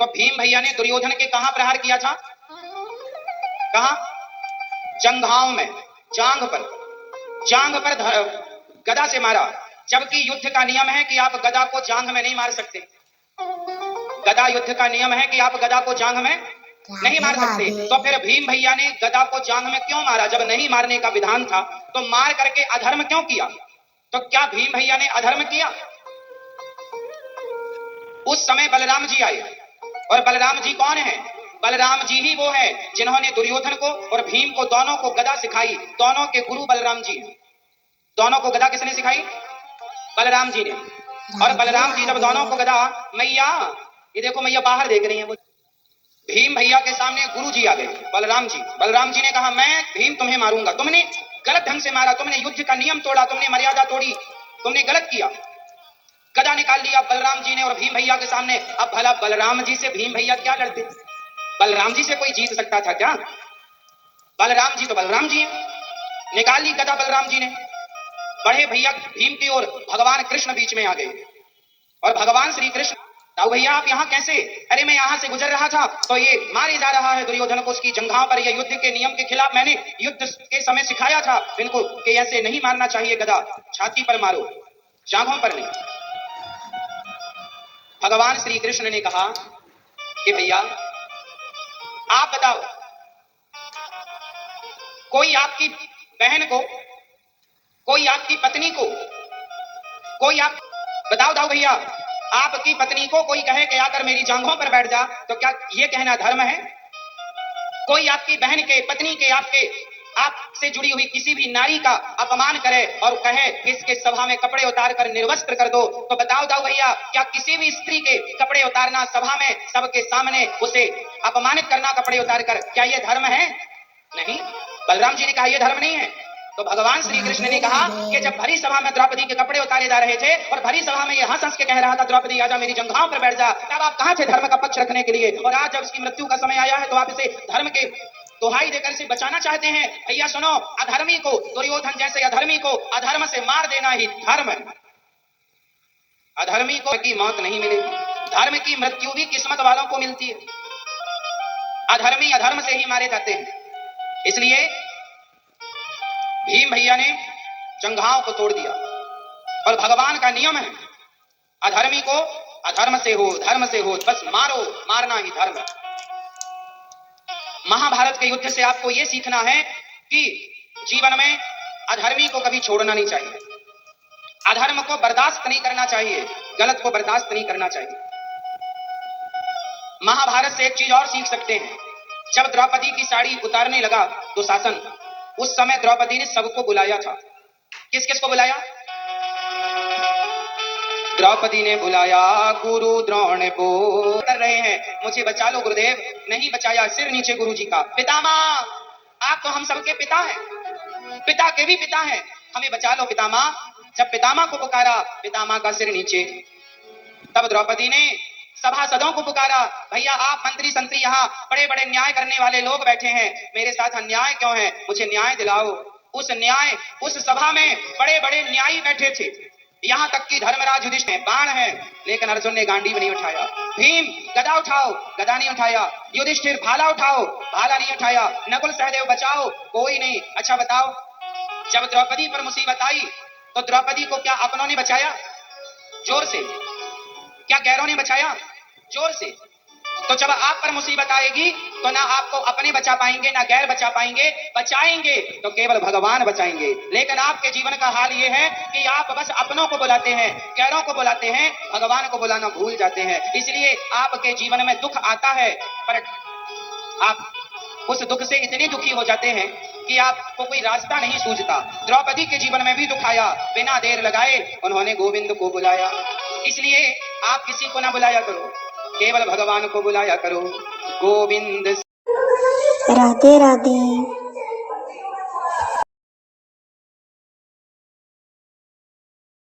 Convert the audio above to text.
तो भीम भैया ने दुर्योधन के कहां प्रहार किया था? कहां? जंघाओं में, जांग पर गदा से मारा। जबकि युद्ध का नियम है कि आप गदा को जांघ में नहीं मार सकते। गदा युद्ध का नियम है कि आप गदा को जांघ में नहीं मार सकते। तो फिर भीम भैया ने गदा को जांघ में क्यों मारा? जब नहीं मारने का विधान था तो मार करके अधर्म क्यों किया? तो क्या भीम भैया ने अधर्म किया? उस समय बलराम जी आए, और बलराम जी कौन है? बलराम जी ही वो है जिन्होंने दुर्योधन को और भीम को दोनों को गदा सिखाई। दोनों के गुरु बलराम जी। दोनों को गदा किसने सिखाई? बलराम जी ने। और बलराम जी जब दोनों को गदा, मैया ये देखो, मैया बाहर देख रही है, वो भीम भैया के सामने गुरु जी आ गए, बलराम जी। बलराम जी ने कहा, मैं भीम तुम्हें मारूंगा, तुमने गलत ढंग से मारा, तुमने युद्ध का नियम तोड़ा, तुमने मर्यादा तोड़ी, तुमने गलत किया। गदा निकाल लिया बलराम जी ने और भीम भैया के सामने। अब भला बलराम जी से भीम भैया क्या लड़ते? बलराम जी से कोई जीत सकता था क्या? बलराम जी तो बलराम जी है। निकाल ली गदा बलराम जी ने। बढ़े भैया भीम की ओर, भगवान कृष्ण बीच में आ गए और भगवान श्री कृष्ण, ताऊ भैया आप यहाँ कैसे? अरे मैं यहाँ से गुजर रहा था तो ये मारे जा रहा है दुर्योधन को उसकी जंघाओं पर। ये युद्ध के नियम के खिलाफ, मैंने युद्ध के समय सिखाया था इनको कि ऐसे नहीं मारना चाहिए, गदा छाती पर मारो, जांघों पर नहीं। भगवान श्री कृष्ण ने कहा कि भैया आप बताओ, कोई आपकी बहन को, कोई आपकी पत्नी को, कोई आप बताओ दाऊ भैया, आपकी पत्नी को कोई कहे कि आकर मेरी जांघों पर बैठ जा, तो क्या ये कहना धर्म है? कोई आपकी बहन के, पत्नी के, आपसे जुड़ी हुई किसी भी नारी का अपमान करे और कहे कि इसके सभा में कपड़े उतार कर निर्वस्त्र कर दो, तो बताओ दाऊ भैया, क्या किसी भी स्त्री के कपड़े उतारना, सभा में सबके सामने उसे अपमानित करना कपड़े उतार कर, क्या यह धर्म है? नहीं। बलराम जी ने कहा यह धर्म नहीं है। तो भगवान श्री कृष्ण ने कहा कि जब भरी सभा में द्रौपदी के कपड़े उतारे जा रहे थे और भरी सभा में यह हंस हंस के कह रहा था, द्रौपदी आजा मेरी जंघाओं पर बैठ जा, तब आप कहां थे धर्म का पक्ष रखने के लिए? और आज जब उसकी मृत्यु का समय आया है तो आप इसे धर्म के दोहाई देकर इसे बचाना चाहते हैं। भैया सुनो, अधर्मी को, दुर्योधन जैसे अधर्मी को अधर्म से मार देना ही धर्म है। अधर्मी को की मौत नहीं मिलेगी, धर्म की मृत्यु भी किस्मत वालों को मिलती है। अधर्मी अधर्म से ही मारे जाते हैं। इसलिए भीम भैया ने जंघाओं को तोड़ दिया और भगवान का नियम है, अधर्मी को अधर्म से हो, धर्म से हो, बस मारो, मारना ही धर्म है। महाभारत के युद्ध से आपको यह सीखना है कि जीवन में अधर्मी को कभी छोड़ना नहीं चाहिए, अधर्म को बर्दाश्त नहीं करना चाहिए, गलत को बर्दाश्त नहीं करना चाहिए। महाभारत से एक चीज और सीख सकते हैं। जब द्रौपदी की साड़ी उतारने लगा दुशासन, उस समय द्रौपदी ने सबको बुलाया था। किस किस को बुलाया? द्रौपदी ने बुलाया गुरु द्रोण को। कर रहे हैं, मुझे बचा लो गुरुदेव। नहीं बचाया, सिर नीचे गुरु जी का। पितामह, आप तो हम सबके पिता हैं, पिता के भी पिता हैं, हमें बचा लो पितामह। जब पितामह को पुकारा, पितामह का सिर नीचे। तब द्रौपदी ने सभासदों को पुकारा, भैया आप मंत्री संत्री, यहाँ बड़े बड़े न्याय करने वाले लोग बैठे हैं, मेरे साथ अन्याय क्यों है? मुझे न्याय दिलाओ। उस सभा में बड़े बड़े न्यायी बैठे थे, यहाँ तक कि धर्मराज युधिष्ठिर बाण है, लेकिन अर्जुन ने गांडीव नहीं उठाया। भीम गदा उठाओ, गदा नहीं उठाया। युधिष्ठिर भाला उठाओ, भाला नहीं उठाया। नकुल सहदेव बचाओ, कोई नहीं। अच्छा बताओ, जब द्रौपदी पर मुसीबत आई तो द्रौपदी को क्या अपनों ने बचाया? जोर से। क्या गैरों ने बचाया? जोर से। तो जब आप पर मुसीबत आएगी तो ना आपको अपने बचा पाएंगे, ना गैर बचा पाएंगे। बचाएंगे तो केवल भगवान बचाएंगे। लेकिन आपके जीवन का हाल यह है कि आप बस अपनों को बुलाते हैं, गैरों को बुलाते हैं, भगवान को बुलाना भूल जाते हैं। इसलिए आपके जीवन में दुख आता है, पर आप उस दुख से इतने दुखी हो जाते हैं कि आपको कोई रास्ता नहीं सूझता। द्रौपदी के जीवन में भी दुख आया, बिना देर लगाए उन्होंने गोविंद को बुलाया। इसलिए आप किसी को ना बुलाया करो, केवल भगवान को बुलाया करो। गोविंद। राधे राधे।